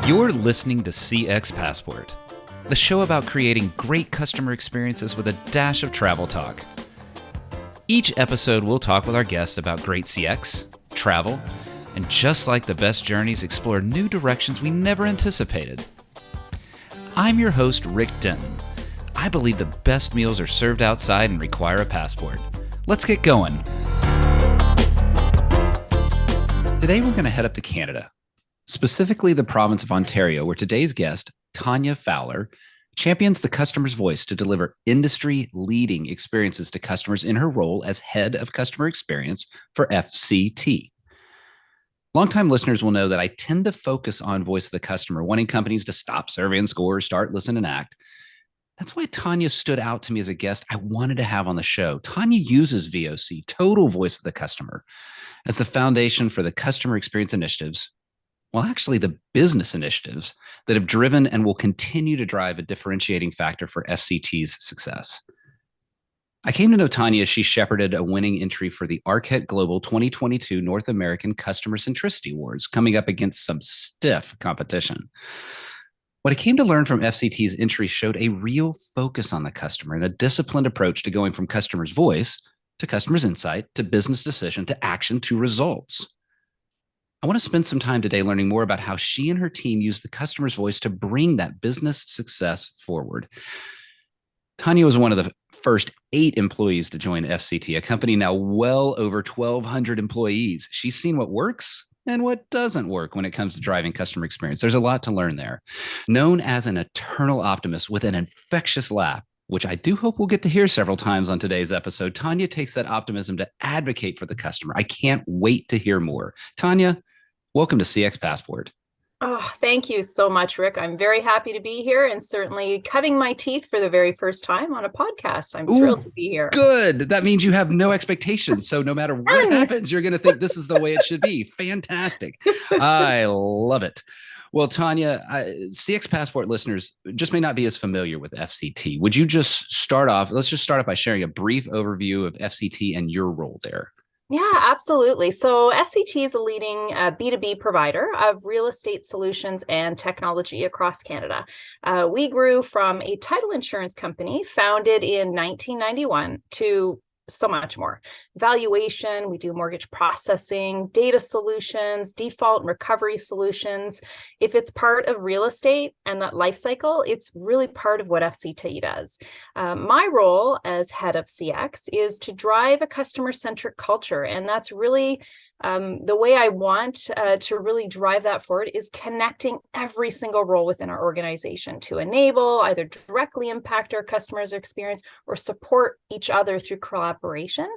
You're listening to CX Passport, the show about creating great customer experiences with a dash of travel talk. Each episode, we'll talk with our guests about great CX, travel, and just like the best journeys, explore new directions we never anticipated. I'm your host, Rick Denton. I believe the best meals are served outside and require a passport. Let's get going. Today, we're going to head up to Canada, specifically the province of Ontario, where today's guest, Tanya Fowler, champions the customer's voice to deliver industry-leading experiences to customers in her role as head of customer experience for FCT. Longtime listeners will know that I tend to focus on voice of the customer, wanting companies to stop surveying scores, start, listen, and act. That's why Tanya stood out to me as a guest I wanted to have on the show. Tanya uses VOC, total voice of the customer, as the foundation for the customer experience initiatives, well, actually the business initiatives that have driven and will continue to drive a differentiating factor for FCT's success. I came to know Tanya as she shepherded a winning entry for the Arquette Global 2022 North American Customer Centricity Awards, coming up against some stiff competition. What I came to learn from FCT's entry showed a real focus on the customer and a disciplined approach to going from customer's voice to customer's insight to business decision to action to results. I want to spend some time today learning more about how she and her team use the customer's voice to bring that business success forward. Tanya was one of the first 8 employees to join FCT, a company now well over 1,200 employees. She's seen what works and what doesn't work when it comes to driving customer experience. There's a lot to learn there. Known as an eternal optimist with an infectious laugh, which I do hope we'll get to hear several times on today's episode, Tanya takes that optimism to advocate for the customer. I can't wait to hear more. Tanya, welcome to CX Passport. Oh, thank you so much, Rick. I'm very happy to be here and certainly cutting my teeth for the very first time on a podcast. I'm thrilled to be here. Good. That means you have no expectations. So no matter what happens, you're going to think this is the way it should be. Fantastic. I love it. Well, Tanya, CX Passport listeners just may not be as familiar with FCT. Would you just start off? Let's just start off by sharing a brief overview of FCT and your role there. Yeah, absolutely. So FCT is a leading B2B provider of real estate solutions and technology across Canada. We grew from a title insurance company founded in 1991 to so much more. Valuation, we do mortgage processing, data solutions, default and recovery solutions. If it's part of real estate and that life cycle, it's really part of what FCT does. My role as head of CX is to drive a customer-centric culture, and that's really the way I want to really drive that forward is connecting every single role within our organization to enable, either directly impact our customers' experience or support each other through collaboration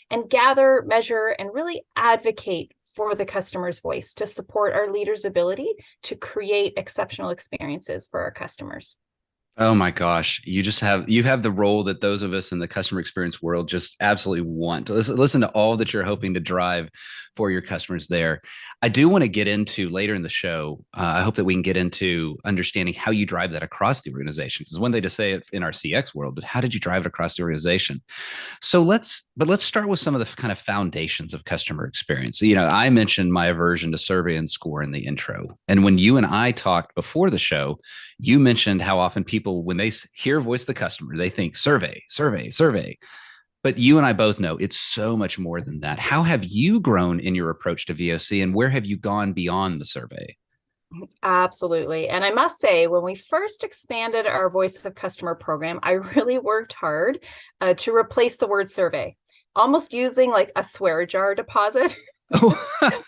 and gather, measure, and really advocate for the customer's voice to support our leaders' ability to create exceptional experiences for our customers. Oh my gosh, you have the role that those of us in the customer experience world just absolutely want. Listen to all that you're hoping to drive for your customers there. I do want to get into later in the show. I hope that we can get into understanding how you drive that across the organization. It's one thing to say it in our CX world, but how did you drive it across the organization? So let's start with some of the kind of foundations of customer experience. You know, I mentioned my aversion to survey and score in the intro. And when you and I talked before the show, you mentioned how often people, when they hear voice of the customer, they think survey, survey, survey. But you and I both know it's so much more than that. How have you grown in your approach to VOC, and where have you gone beyond the survey? Absolutely. And I must say, when we first expanded our Voice of Customer program, I really worked hard to replace the word survey, almost using like a swear jar deposit.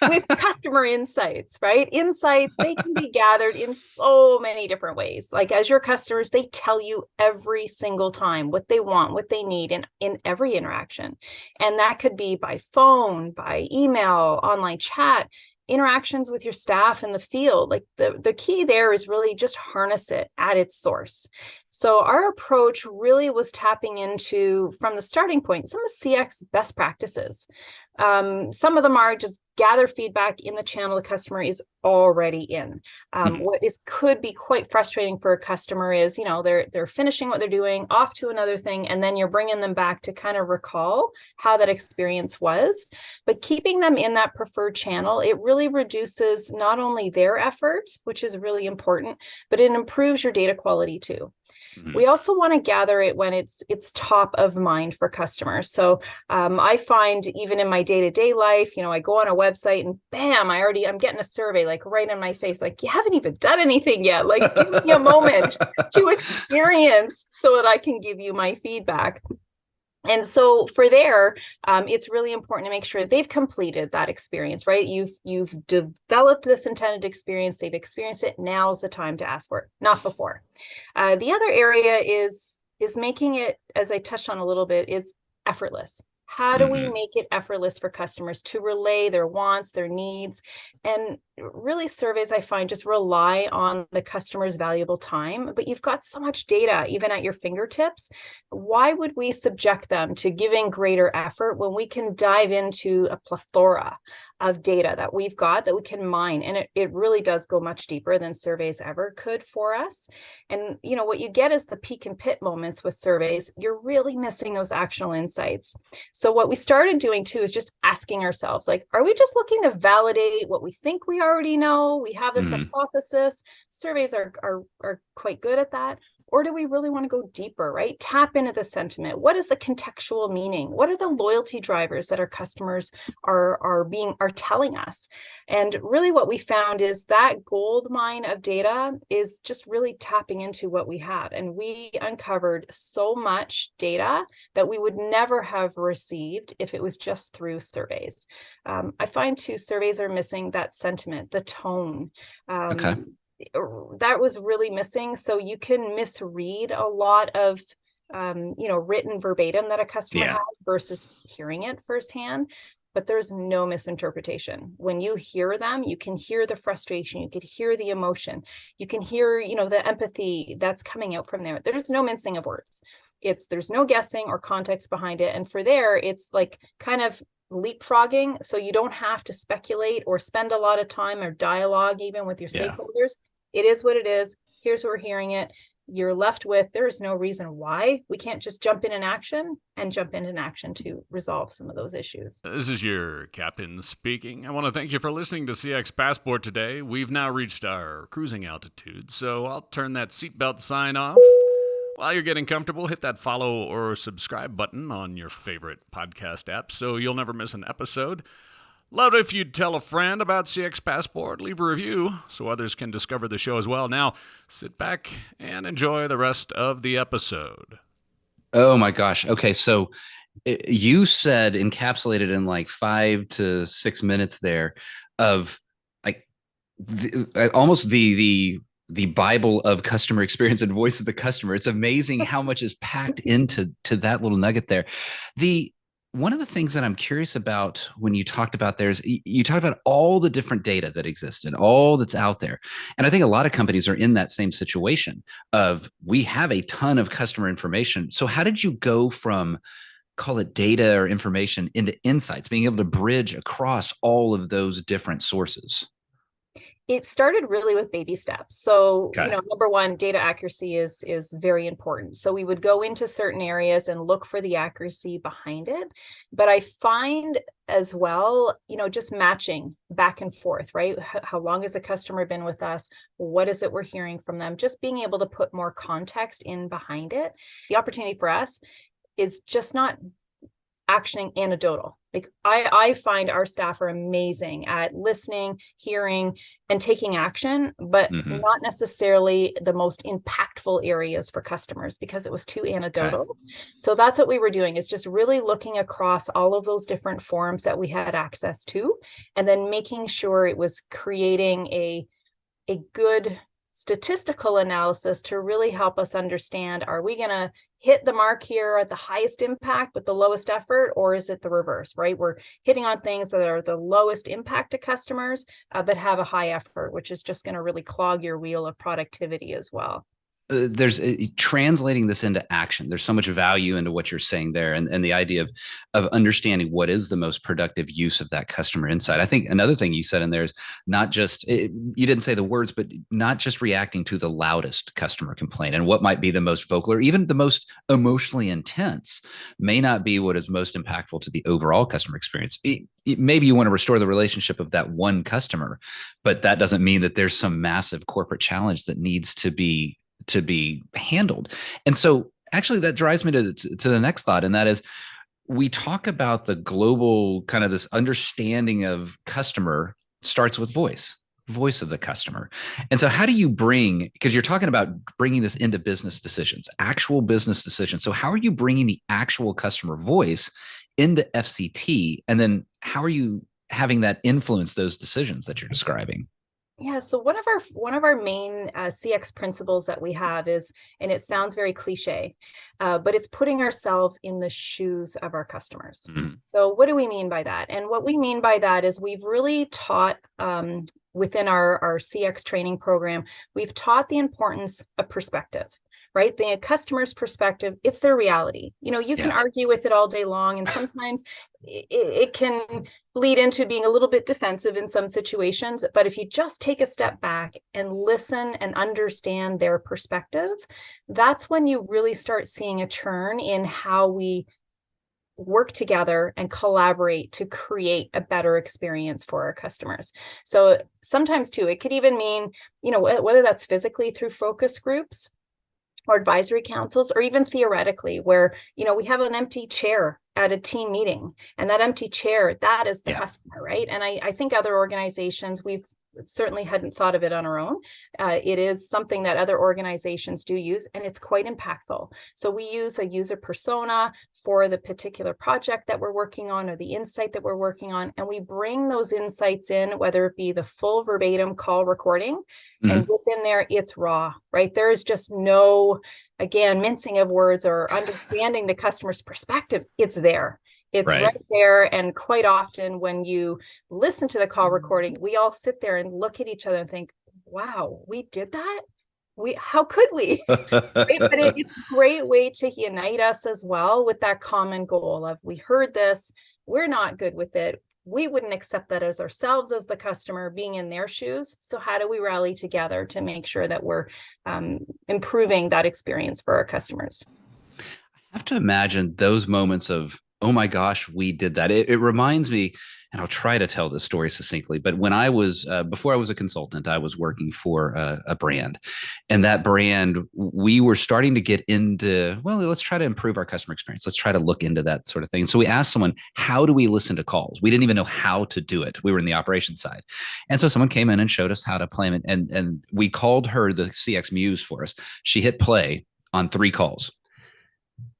With customer insights, right? Insights, they can be gathered in so many different ways. Like as your customers, they tell you every single time what they want, what they need in every interaction. And that could be by phone, by email, online chat, interactions with your staff in the field. Like the key there is really just harness it at its source. So our approach really was tapping into, from the starting point, some of CX best practices. Some of them are just gather feedback in the channel the customer is already in. What could be quite frustrating for a customer is, they're finishing what they're doing, off to another thing, and then you're bringing them back to kind of recall how that experience was. But keeping them in that preferred channel, it really reduces not only their effort, which is really important, but it improves your data quality too. We also want to gather it when it's top of mind for customers. So I find even in my day-to-day life, I go on a website and bam, I'm getting a survey like right in my face, like, you haven't even done anything yet. Like, give me a moment to experience so that I can give you my feedback. And so for there, it's really important to make sure they've completed that experience, right? You've developed this intended experience, they've experienced it. Now's the time to ask for it, not before. The other area is making it, as I touched on a little bit, is effortless. How do we make it effortless for customers to relay their wants, their needs? And really, surveys, I find, just rely on the customer's valuable time, but you've got so much data even at your fingertips. Why would we subject them to giving greater effort when we can dive into a plethora of data that we've got that we can mine? And it really does go much deeper than surveys ever could for us. And what you get is the peak and pit moments with surveys. You're really missing those actionable insights. So what we started doing too is just asking ourselves, like, are we just looking to validate what we think we already know? We have this hypothesis. Surveys are quite good at that. Or do we really want to go deeper, right? Tap into the sentiment. What is the contextual meaning? What are the loyalty drivers that our customers are telling us? And really what we found is that gold mine of data is just really tapping into what we have. And we uncovered so much data that we would never have received if it was just through surveys. I find too, surveys are missing that sentiment, the tone. Okay. That was really missing. So you can misread a lot of written verbatim that a customer has versus hearing it firsthand. But there's no misinterpretation. When you hear them, you can hear the frustration, you can hear the emotion, you can hear, the empathy that's coming out from there. There's no mincing of words. There's no guessing or context behind it. And for there, it's like kind of leapfrogging, so you don't have to speculate or spend a lot of time or dialogue even with your stakeholders. It is what it is. Here's where we're hearing it. You're left with, there is no reason why we can't just jump in action to resolve some of those issues. This is your captain speaking. I want to thank you for listening to CX Passport today. We've now reached our cruising altitude, so I'll turn that seatbelt sign off. While you're getting comfortable, hit that follow or subscribe button on your favorite podcast app so you'll never miss an episode. Love it if you'd tell a friend about CX Passport. Leave a review so others can discover the show as well. Now, sit back and enjoy the rest of the episode. Oh my gosh. Okay, so you said encapsulated in like 5 to 6 minutes there of like almost the Bible of customer experience and voice of the customer. It's amazing how much is packed into that little nugget there. One of the things that I'm curious about when you talked about there is you talked about all the different data that exists and all that's out there. And I think a lot of companies are in that same situation of we have a ton of customer information. So how did you go from, call it data or information, into insights, being able to bridge across all of those different sources? It started really with baby steps. So, number one, data accuracy is very important. So we would go into certain areas and look for the accuracy behind it. But I find as well, just matching back and forth, right? How long has a customer been with us? What is it we're hearing from them? Just being able to put more context in behind it. The opportunity for us is just not actioning anecdotal. Like I find our staff are amazing at listening, hearing, and taking action, but not necessarily the most impactful areas for customers because it was too anecdotal. Okay. So that's what we were doing, is just really looking across all of those different forums that we had access to, and then making sure it was creating a good statistical analysis to really help us understand, are we going to hit the mark here at the highest impact with the lowest effort, or is it the reverse, right? We're hitting on things that are the lowest impact to customers, but have a high effort, which is just going to really clog your wheel of productivity as well. there's translating this into action. There's so much value into what you're saying there, and the idea of understanding what is the most productive use of that customer insight. I think another thing you said in there is not just you didn't say the words, but not just reacting to the loudest customer complaint, and what might be the most vocal or even the most emotionally intense may not be what is most impactful to the overall customer experience. Maybe you want to restore the relationship of that one customer, but that doesn't mean that there's some massive corporate challenge that needs to be handled. And so actually that drives me to the next thought. And that is, we talk about the global kind of this understanding of customer starts with voice of the customer. And so how do you bring, because you're talking about bringing this into business decisions, actual business decisions. So how are you bringing the actual customer voice into FCT? And then how are you having that influence those decisions that you're describing? Yeah, so one of our main CX principles that we have is, and it sounds very cliche, but it's putting ourselves in the shoes of our customers. Mm-hmm. So what do we mean by that? And what we mean by that is we've really taught within our CX training program, we've taught the importance of perspective. Right? The customer's perspective, it's their reality. You can argue with it all day long, and sometimes it can lead into being a little bit defensive in some situations. But if you just take a step back and listen and understand their perspective, that's when you really start seeing a turn in how we work together and collaborate to create a better experience for our customers. So sometimes too, it could even mean, whether that's physically through focus groups or advisory councils, or even theoretically where, we have an empty chair at a team meeting, and that empty chair, that is the customer, right? And I think other organizations, we've certainly hadn't thought of it on our own. It is something that other organizations do use, and it's quite impactful. So we use a user persona for the particular project that we're working on or the insight that we're working on, and we bring those insights in, whether it be the full verbatim call recording, and within there, it's raw, right? There is just no, again, mincing of words or understanding the customer's perspective. It's there. It's right there. And quite often when you listen to the call recording, we all sit there and look at each other and think, wow, we did that? How could we? Right? But it's a great way to unite us as well with that common goal of, we heard this, we're not good with it. We wouldn't accept that as ourselves, as the customer being in their shoes. So how do we rally together to make sure that we're improving that experience for our customers? I have to imagine those moments of, oh my gosh, we did that. It reminds me, and I'll try to tell this story succinctly, but when I was, before I was a consultant, I was working for a brand. And that brand, we were starting to get into, well, let's try to improve our customer experience. Let's try to look into that sort of thing. So we asked someone, how do we listen to calls? We didn't even know how to do it. We were in the operations side. And so someone came in and showed us how to play it. And we called her the CX Muse for us. She hit play on 3 calls.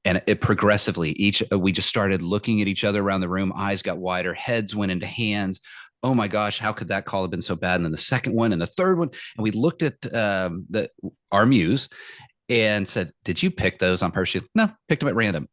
And it progressively, we just started looking at each other around the room. Eyes got wider, heads went into hands. Oh my gosh, how could that call have been so bad? And then the second one and the third one. And we looked at our Muse and said, did you pick those on purpose? No, picked them at random.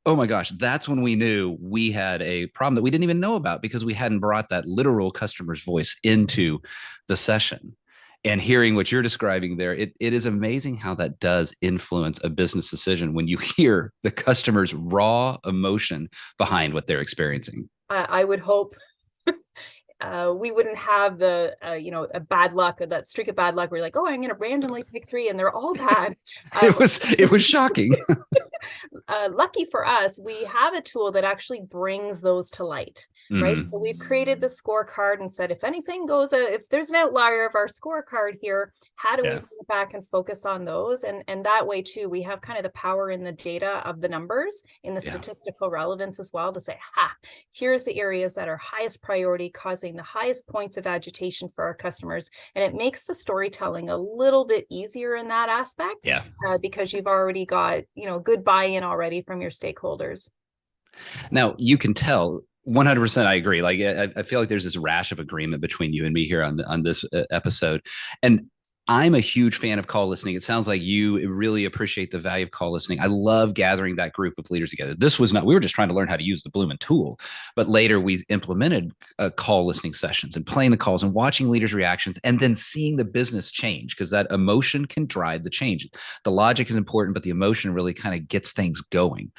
Oh my gosh, that's when we knew we had a problem that we didn't even know about because we hadn't brought that literal customer's voice into the session. And hearing what you're describing there, it is amazing how that does influence a business decision when you hear the customer's raw emotion behind what they're experiencing. I would hope we wouldn't have the, a bad luck, or that streak of bad luck where you're like, oh, I'm going to randomly pick 3 and they're all bad. It was shocking. Lucky for us, we have a tool that actually brings those to light, right? So we've created the scorecard and said, if anything goes, if there's an outlier of our scorecard here, how do we bring it back and focus on those? And that way too, we have kind of the power in the data of the numbers, in the statistical relevance as well, to say, here's the areas that are highest priority, causing the highest points of agitation for our customers. And it makes the storytelling a little bit easier in that aspect, because you've already got, good buy-in already from your stakeholders. Now you can tell 100%. I agree. Like I feel like there's this rash of agreement between you and me here on this episode. And I'm a huge fan of call listening. It sounds like you really appreciate the value of call listening. I love gathering that group of leaders together. This was not, we were just trying to learn how to use the Bloomin' tool, but later we implemented call listening sessions and playing the calls and watching leaders' reactions and then seeing the business change, because that emotion can drive the change. The logic is important, but the emotion really kind of gets things going.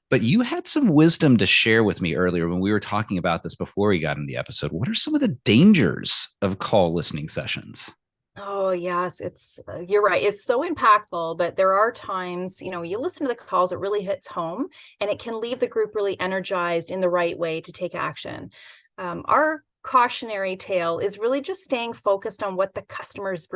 But you had some wisdom to share with me earlier when we were talking about this before we got in the episode. What are some of the dangers of call listening sessions? Oh, yes, it's you're right. It's so impactful, but there are times, you listen to the calls, it really hits home and it can leave the group really energized in the right way to take action. Our cautionary tale is really just staying focused on what the customers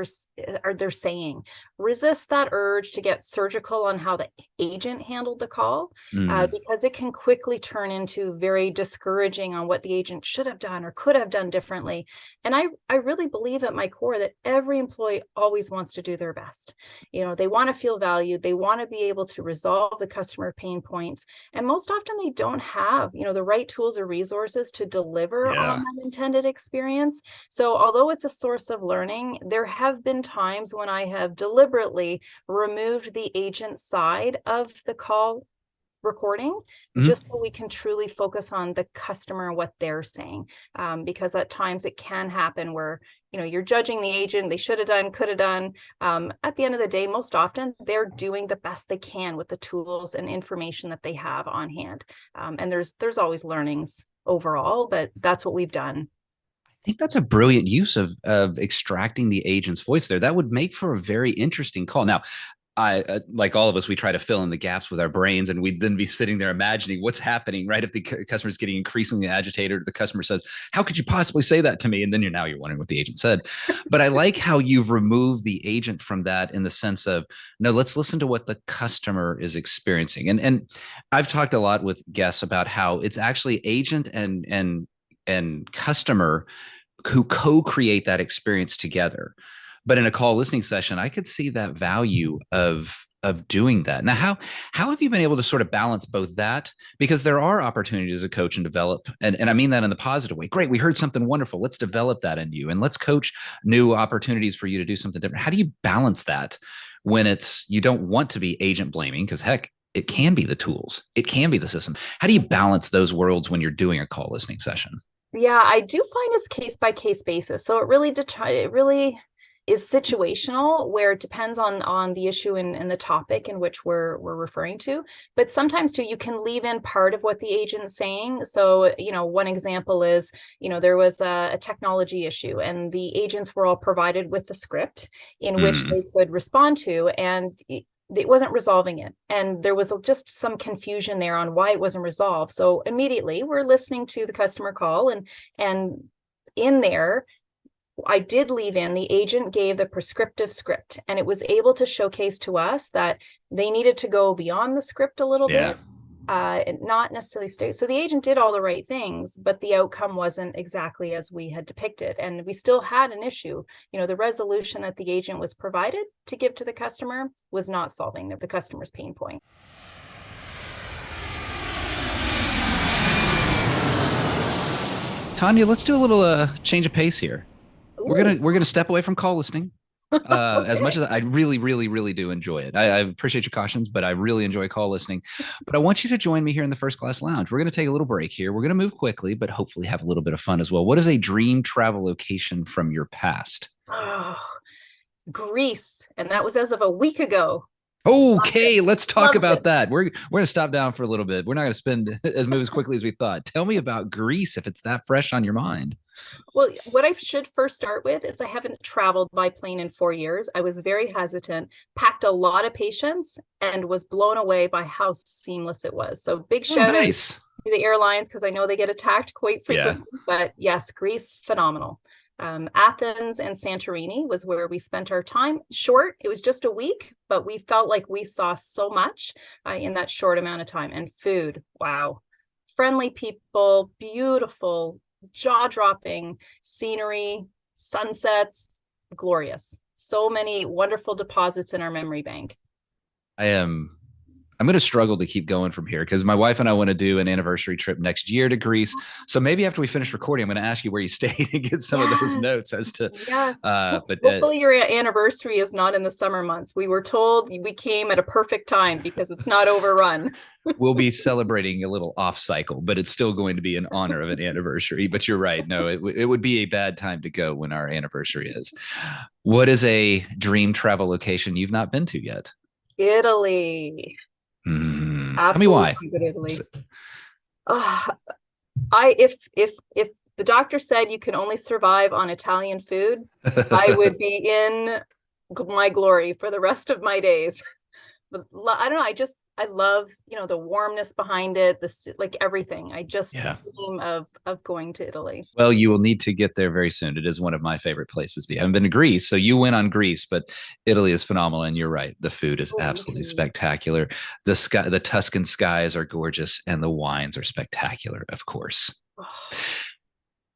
are they're saying. Resist that urge to get surgical on how the agent handled the call, Mm, because it can quickly turn into very discouraging on what the agent should have done or could have done differently. And I really believe at my core that every employee always wants to do their best. They want to feel valued. They want to be able to resolve the customer pain points. And most often they don't have, the right tools or resources to deliver on yeah. that intended experience. So although it's a source of learning, there have been times when I have deliberately removed the agent side of the call recording, just Mhm. so we can truly focus on the customer and what they're saying. Because at times it can happen where you're judging the agent, they should have done, could have done. At the end of the day, most often they're doing the best they can with the tools and information that they have on hand. And there's always learnings overall, but that's what we've done. I think that's a brilliant use of extracting the agent's voice there. That would make for a very interesting call. Now, I like all of us, we try to fill in the gaps with our brains, and we'd then be sitting there imagining what's happening, right? If the customer is getting increasingly agitated, the customer says, "How could you possibly say that to me?" And then you're wondering what the agent said. But I like how you've removed the agent from that in the sense of no, let's listen to what the customer is experiencing. And I've talked a lot with guests about how it's actually agent and customer who co-create that experience together. But in a call listening session, I could see that value of doing that. Now, how have you been able to sort of balance both that? Because there are opportunities to coach and develop, and I mean that in the positive way. Great, we heard something wonderful. Let's develop that in you, and let's coach new opportunities for you to do something different. How do you balance that when it's you don't want to be agent blaming? Because heck, it can be the tools, it can be the system. How do you balance those worlds when you're doing a call listening session? Yeah, I do find it's case by case basis. So it really is situational, where it depends on the issue and the topic in which we're referring to. But sometimes too, you can leave in part of what the agent's saying. So, one example is, there was a technology issue and the agents were all provided with the script in which Mm, they could respond to, and it wasn't resolving it. And there was just some confusion there on why it wasn't resolved. So immediately we're listening to the customer call, and in there, I did leave in the agent gave the prescriptive script, and it was able to showcase to us that they needed to go beyond the script a little yeah. bit, and not necessarily stay. So the agent did all the right things, but the outcome wasn't exactly as we had depicted. And we still had an issue. The resolution that the agent was provided to give to the customer was not solving the customer's pain point. Tanya, let's do a little change of pace here. We're Ooh, gonna we're gonna step away from call listening. As much okay. as I really, really, really do enjoy it, I appreciate your cautions, but I really enjoy call listening. But I want you to join me here in the First Class Lounge. We're going to take a little break here. We're going to move quickly, but hopefully have a little bit of fun as well. What is a dream travel location from your past? Oh, Greece. And that was as of a week ago. Loved it. Okay, let's talk Loved about it. that. We're going to stop down for a little bit. We're not going to spend as move as quickly as we thought. Tell me about Greece if it's that fresh on your mind. Well, what I should first start with is I haven't traveled by plane in 4 years. I was very hesitant, packed a lot of patience, and was blown away by how seamless it was. So big Oh, shout out nice. to the airlines, because I know they get attacked quite Yeah. frequently. But yes, Greece, phenomenal. Athens and Santorini was where we spent our time. Short, it was just a week, but we felt like we saw so much in that short amount of time. And food, wow. Friendly people, beautiful, jaw-dropping scenery, sunsets, glorious. So many wonderful deposits in our memory bank. I am I'm going to struggle to keep going from here because my wife and I want to do an anniversary trip next year to Greece. So maybe after we finish recording, I'm going to ask you where you stayed and get some of those Yes. notes as to, Yes. but Hopefully your anniversary is not in the summer months. We were told we came at a perfect time because it's not overrun. we'll be celebrating a little off cycle, but it's still going to be in honor of an anniversary. But you're right. No, it would be a bad time to go when our anniversary is. What is a dream travel location you've not been to yet? Italy. Tell me why. Absolutely good Italy. If the doctor said you can only survive on Italian food, I would be in my glory for the rest of my days. But I don't know. I love, the warmness behind it, like everything. I just dream of going to Italy. Well, you will need to get there very soon. It is one of my favorite places. I haven't been to Greece, so you went on Greece, but Italy is phenomenal. And you're right, the food is absolutely spectacular. The Tuscan skies are gorgeous, and the wines are spectacular, of course.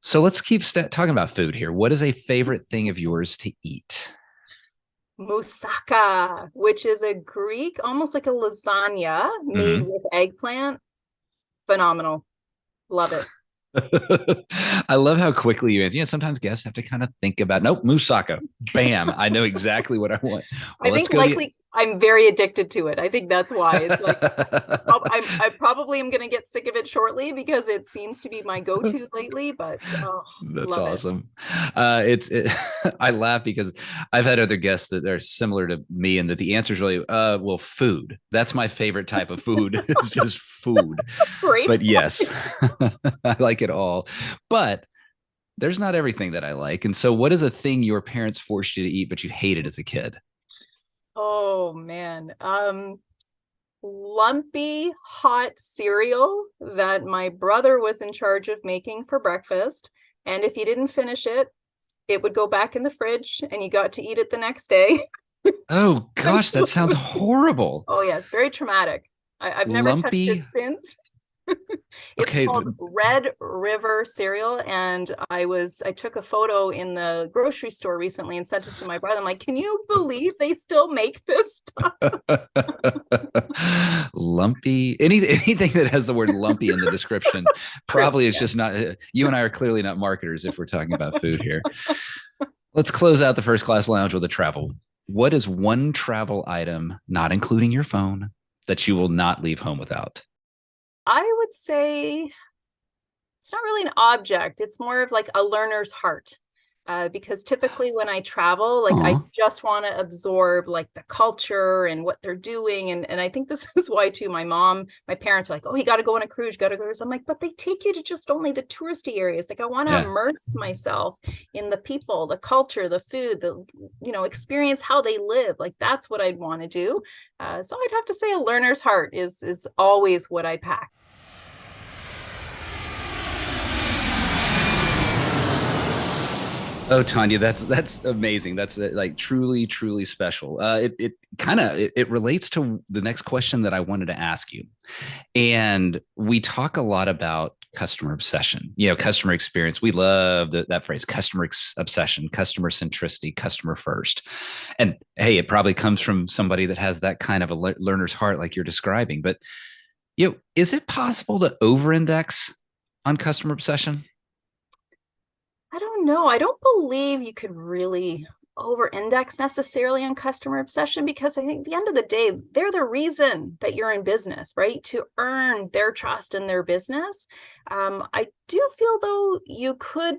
So let's keep talking about food here. What is a favorite thing of yours to eat? Moussaka, which is a Greek, almost like a lasagna made with eggplant. Phenomenal. Love it. I love how quickly you answer. Sometimes guests have to kind of think about, nope, moussaka. Bam. I know exactly what I want. Well, I think likely I'm very addicted to it. I think that's why. It's like I probably am going to get sick of it shortly because it seems to be my go-to lately, but that's awesome. I laugh because I've had other guests that are similar to me and that the answer is really, well, food. That's my favorite type of food. It's just food. But yes, I like it all. But there's not everything that I like. And so what is a thing your parents forced you to eat, but you hated as a kid? Oh man. Lumpy hot cereal that my brother was in charge of making for breakfast. And if you didn't finish it, it would go back in the fridge and you got to eat it the next day. Oh gosh, that sounds horrible. Oh yes, very traumatic. I've never touched it since. It's called Red River cereal, and I took a photo in the grocery store recently and sent it to my brother. I'm like, can you believe they still make this stuff? Lumpy, anything that has the word lumpy in the description probably is just not. You and I are clearly not marketers if we're talking about food here. Let's close out the first class lounge with a travel. What is one travel item, not including your phone, that you will not leave home without? I would say it's not really an object. It's more of like a learner's heart. Because typically when I travel, like I just want to absorb like the culture and what they're doing. And I think this is why too, my parents are like, oh, you got to go on a cruise, you got to go. I'm like, but they take you to just only the touristy areas. Like I want to immerse myself in the people, the culture, the food, experience how they live. Like that's what I'd want to do. So I'd have to say a learner's heart is always what I pack. Oh, Tanya, that's amazing. That's like truly, truly special. It relates to the next question that I wanted to ask you. And we talk a lot about customer obsession, customer experience. We love that phrase, customer obsession, customer centricity, customer first. And hey, it probably comes from somebody that has that kind of a learner's heart like you're describing. But, is it possible to over-index on customer obsession? I don't know. I don't believe you could really over-index necessarily on customer obsession because I think at the end of the day, they're the reason that you're in business, right? To earn their trust in their business. I do feel though you could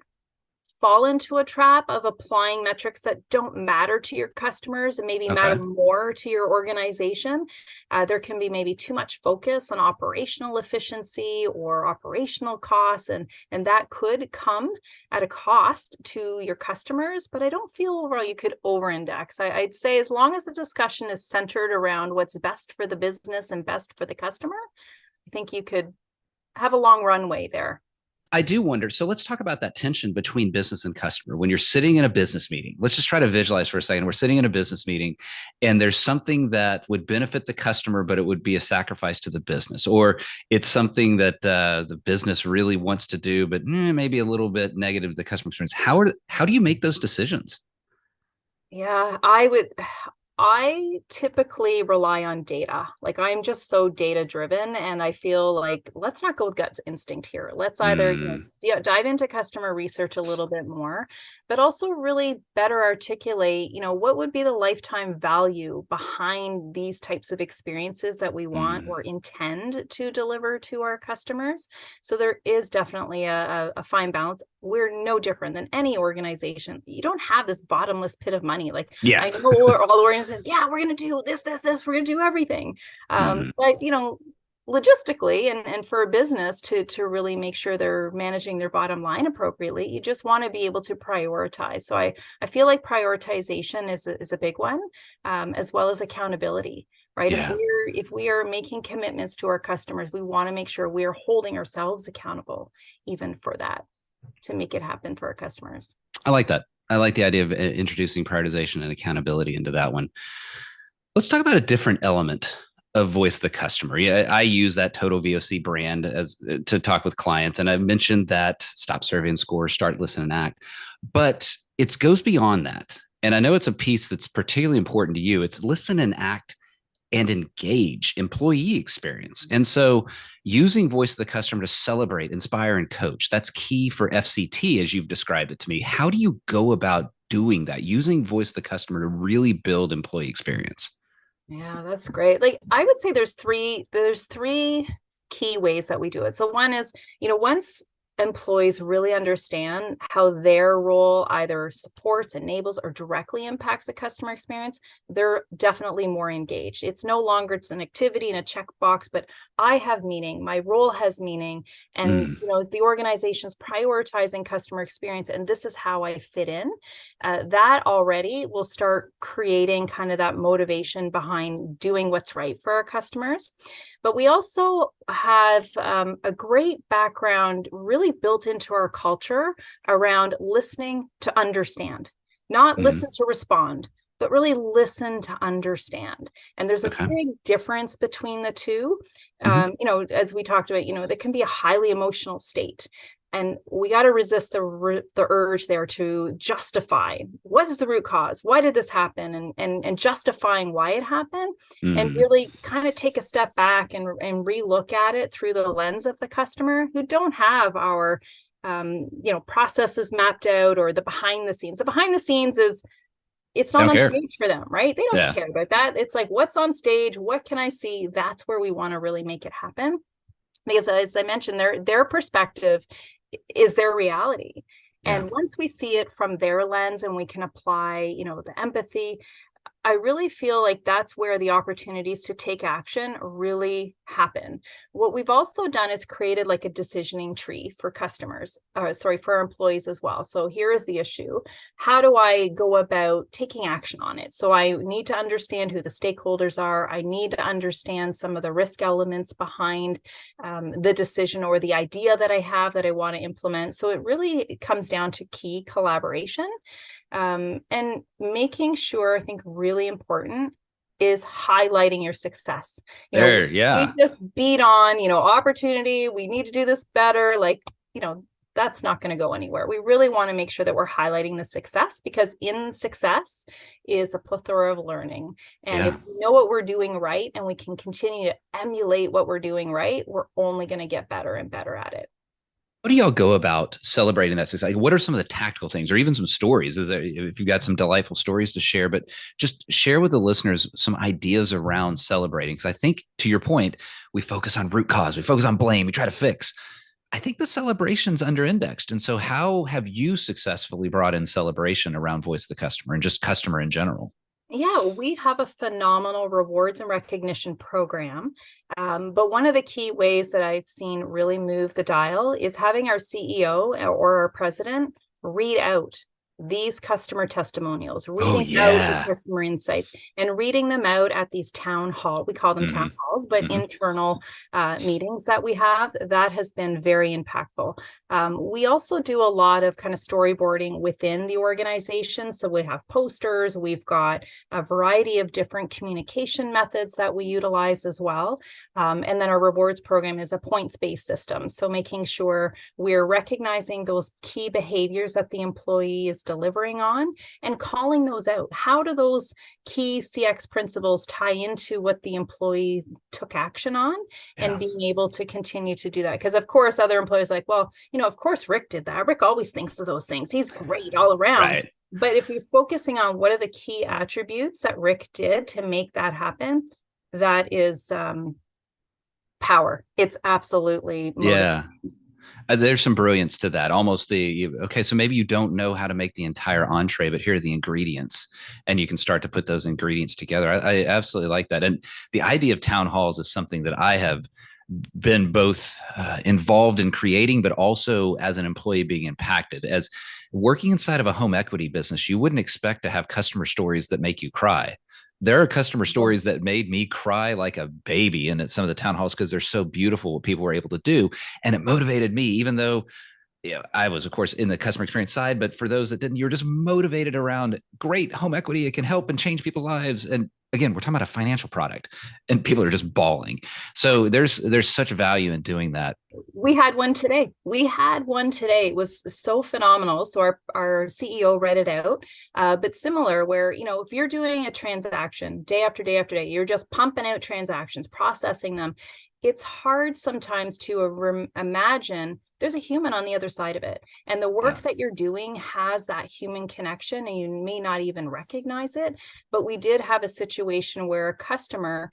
fall into a trap of applying metrics that don't matter to your customers and maybe matter more to your organization. There can be maybe too much focus on operational efficiency or operational costs, and that could come at a cost to your customers. But I don't feel overall you could over-index. I'd say as long as the discussion is centered around what's best for the business and best for the customer, I think you could have a long runway there. I do wonder. So let's talk about that tension between business and customer. When you're sitting in a business meeting, let's just try to visualize for a second. We're sitting in a business meeting and there's something that would benefit the customer, but it would be a sacrifice to the business, or it's something that the business really wants to do, but maybe a little bit negative to the customer experience. How do you make those decisions? Yeah, I typically rely on data. Like I'm just so data driven, and I feel like let's not go with gut instinct here. Let's either dive into customer research a little bit more, but also really better articulate, what would be the lifetime value behind these types of experiences that we want or intend to deliver to our customers. So there is definitely a fine balance. We're no different than any organization. You don't have this bottomless pit of money. Like Yeah. I know all the organizations, yeah, we're going to do this, we're going to do everything. But, logistically and for a business to really make sure they're managing their bottom line appropriately, you just want to be able to prioritize. So I feel like prioritization is a big one, as well as accountability, right? Yeah. If we are making commitments to our customers, we want to make sure we are holding ourselves accountable even for that, to make it happen for our customers. I like that. I like the idea of introducing prioritization and accountability into that one. Let's talk about a different element of voice the customer. Yeah, I use that Total VOC brand as to talk with clients, and I've mentioned that stop, survey, and score, start, listen, and act. But it goes beyond that, and I know it's a piece that's particularly important to you. It's listen and act and engage employee experience. And so using voice of the customer to celebrate, inspire, and coach, that's key for FCT as you've described it to me. How do you go about doing that, using voice of the customer to really build employee experience? Yeah, that's great. Like I would say there's three key ways that we do it. So one is, once employees really understand how their role either supports, enables, or directly impacts the customer experience, they're definitely more engaged. It's no longer it's an activity and a checkbox, but I have meaning, my role has meaning, and the organization's prioritizing customer experience, and this is how I fit in. That already will start creating kind of that motivation behind doing what's right for our customers. But we also have a great background really built into our culture around listening to understand, not listen to respond, but really listen to understand. And there's a big difference between the two. As we talked about, that can be a highly emotional state. And we got to resist the urge there to justify what is the root cause, why did this happen, and justifying why it happened, and really kind of take a step back and relook at it through the lens of the customer who don't have our processes mapped out, or the behind the scenes. The behind the scenes is it's not on stage for them, right? They don't care about that. It's like, what's on stage, what can I see? That's where we want to really make it happen. Because as I mentioned, their perspective is their reality. And once we see it from their lens and we can apply, the empathy, I really feel like that's where the opportunities to take action really happen. What we've also done is created like a decisioning tree for for our employees as well. So here is the issue. How do I go about taking action on it? So I need to understand who the stakeholders are. I need to understand some of the risk elements behind the decision or the idea that I have that I want to implement. So it really comes down to key collaboration. And making sure, I think really important, is highlighting your success. We just beat on, opportunity, we need to do this better. Like, that's not going to go anywhere. We really want to make sure that we're highlighting the success, because in success is a plethora of learning. And if we know what we're doing right and we can continue to emulate what we're doing right, we're only going to get better and better at it. How do y'all go about celebrating that success? What are some of the tactical things, or even some stories? If you've got some delightful stories to share, but just share with the listeners some ideas around celebrating. Because I think, to your point, we focus on root cause, we focus on blame, we try to fix. I think the celebration's under-indexed. And so how have you successfully brought in celebration around voice of the customer and just customer in general? Yeah, we have a phenomenal rewards and recognition program. But one of the key ways that I've seen really move the dial is having our CEO or our president read out these customer testimonials, reading out the customer insights, and reading them out at these town hall. We call them town halls, but internal meetings that we have. That has been very impactful. We also do a lot of kind of storyboarding within the organization. So we have posters, we've got a variety of different communication methods that we utilize as well. And then our rewards program is a points-based system. So making sure we're recognizing those key behaviors that the employee is delivering on, and calling those out. How do those key CX principles tie into what the employee took action on, and being able to continue to do that? Because of course, other employees are like, well, of course Rick did that. Rick always thinks of those things. He's great all around. Right. But if we're focusing on what are the key attributes that Rick did to make that happen, that is power. It's absolutely motivating. Yeah. There's some brilliance to that. Almost okay, so maybe you don't know how to make the entire entree, but here are the ingredients, and you can start to put those ingredients together. I absolutely like that. And the idea of town halls is something that I have been both involved in creating, but also as an employee being impacted. As working inside of a home equity business, you wouldn't expect to have customer stories that make you cry. There are customer stories that made me cry like a baby and at some of the town halls because they're so beautiful what people were able to do. And it motivated me, even though I was, of course, in the customer experience side. But for those that didn't, you're just motivated around great home equity. It can help and change people's lives. And again, we're talking about a financial product and people are just bawling. So there's such value in doing that. We had one today. It was so phenomenal. So our CEO read it out, but similar where, if you're doing a transaction day after day after day, you're just pumping out transactions, processing them. It's hard sometimes to imagine there's a human on the other side of it. And the work that you're doing has that human connection, and you may not even recognize it. But we did have a situation where a customer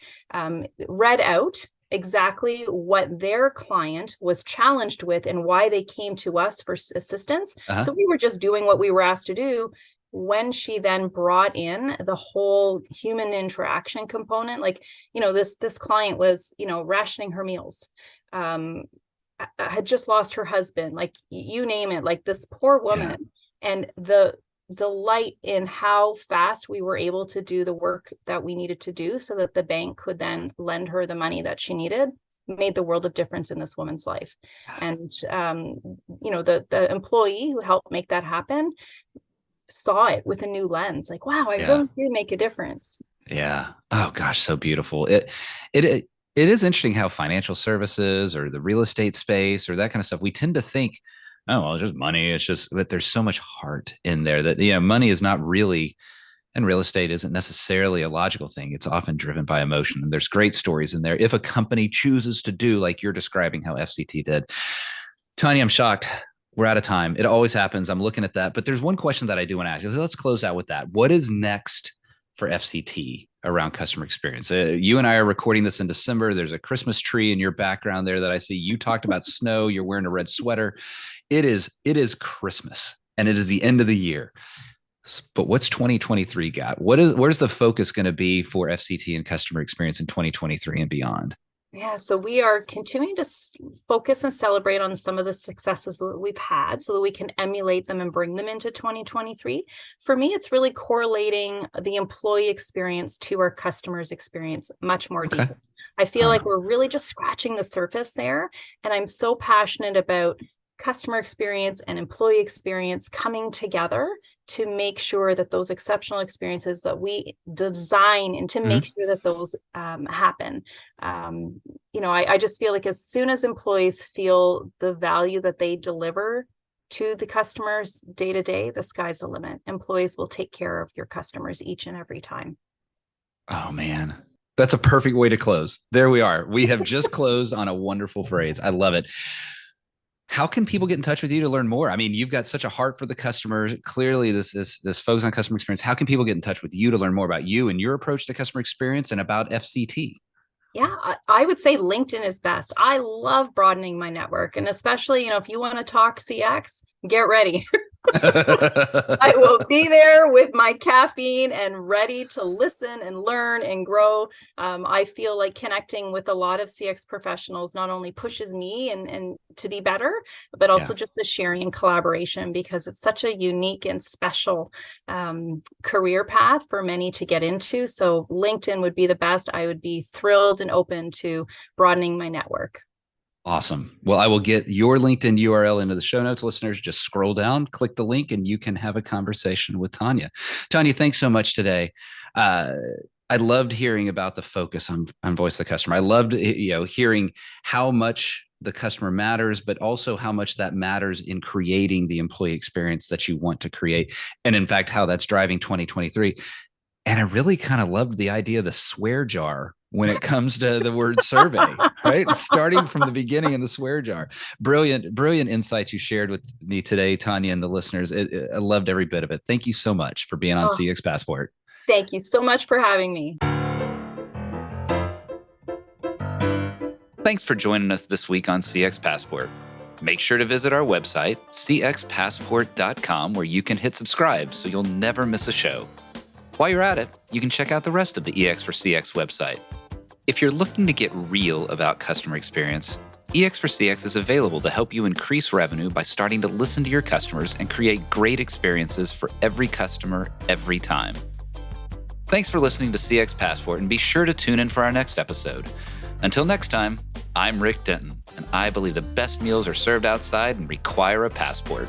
read out exactly what their client was challenged with and why they came to us for assistance. So we were just doing what we were asked to do. When she then brought in the whole human interaction component, like, this client was, rationing her meals, had just lost her husband, like you name it, like this poor woman, and the delight in how fast we were able to do the work that we needed to do so that the bank could then lend her the money that she needed made the world of difference in this woman's life. And, the employee who helped make that happen saw it with a new lens, like, wow, I really did make a difference. Yeah. Oh gosh, so beautiful. It is interesting how financial services or the real estate space or that kind of stuff, we tend to think, oh, well, it's just money. It's just that there's so much heart in there that, money is not really, and real estate isn't necessarily a logical thing. It's often driven by emotion. And there's great stories in there. If a company chooses to do, like you're describing how FCT did. Tanya, I'm shocked. We're out of time. It always happens. I'm looking at that. But there's one question that I do want to ask. So let's close out with that. What is next for FCT around customer experience? You and I are recording this in December. There's a Christmas tree in your background there that I see. You talked about snow. You're wearing a red sweater. It is Christmas and it is the end of the year. But what's 2023 got? Where's the focus going to be for FCT and customer experience in 2023 and beyond? Yeah, so we are continuing to focus and celebrate on some of the successes that we've had so that we can emulate them and bring them into 2023. For me, it's really correlating the employee experience to our customers' experience much more deeply. I feel like we're really just scratching the surface there. And I'm so passionate about customer experience and employee experience coming together to make sure that those exceptional experiences that we design and to make sure that those happen. I just feel like as soon as employees feel the value that they deliver to the customers day to day, the sky's the limit. Employees will take care of your customers each and every time. Oh, man. That's a perfect way to close. There we are. We have just closed on a wonderful phrase. I love it. How can people get in touch with you to learn more? I mean, you've got such a heart for the customers. Clearly, this focus on customer experience. How can people get in touch with you to learn more about you and your approach to customer experience and about FCT? Yeah, I would say LinkedIn is best. I love broadening my network. And especially, if you want to talk CX, get ready. I will be there with my caffeine and ready to listen and learn and grow. I feel like connecting with a lot of CX professionals not only pushes me and to be better, but also just the sharing and collaboration, because it's such a unique and special career path for many to get into. So LinkedIn would be the best. I would be thrilled and open to broadening my network. Awesome. Well, I will get your LinkedIn URL into the show notes. Listeners, just scroll down, click the link, and you can have a conversation with Tanya. Tanya, thanks so much today. I loved hearing about the focus on voice of the customer. I loved, hearing how much the customer matters, but also how much that matters in creating the employee experience that you want to create. And in fact, how that's driving 2023. And I really kind of loved the idea of the swear jar when it comes to the word survey, right? Starting from the beginning in the swear jar. Brilliant insights you shared with me today, Tanya, and the listeners. I loved every bit of it. Thank you so much for being on CX Passport. Thank you so much for having me. Thanks for joining us this week on CX Passport. Make sure to visit our website, cxpassport.com, where you can hit subscribe so you'll never miss a show. While you're at it, you can check out the rest of the EX for CX website. If you're looking to get real about customer experience, EX for CX is available to help you increase revenue by starting to listen to your customers and create great experiences for every customer, every time. Thanks for listening to CX Passport, and be sure to tune in for our next episode. Until next time, I'm Rick Denton, and I believe the best meals are served outside and require a passport.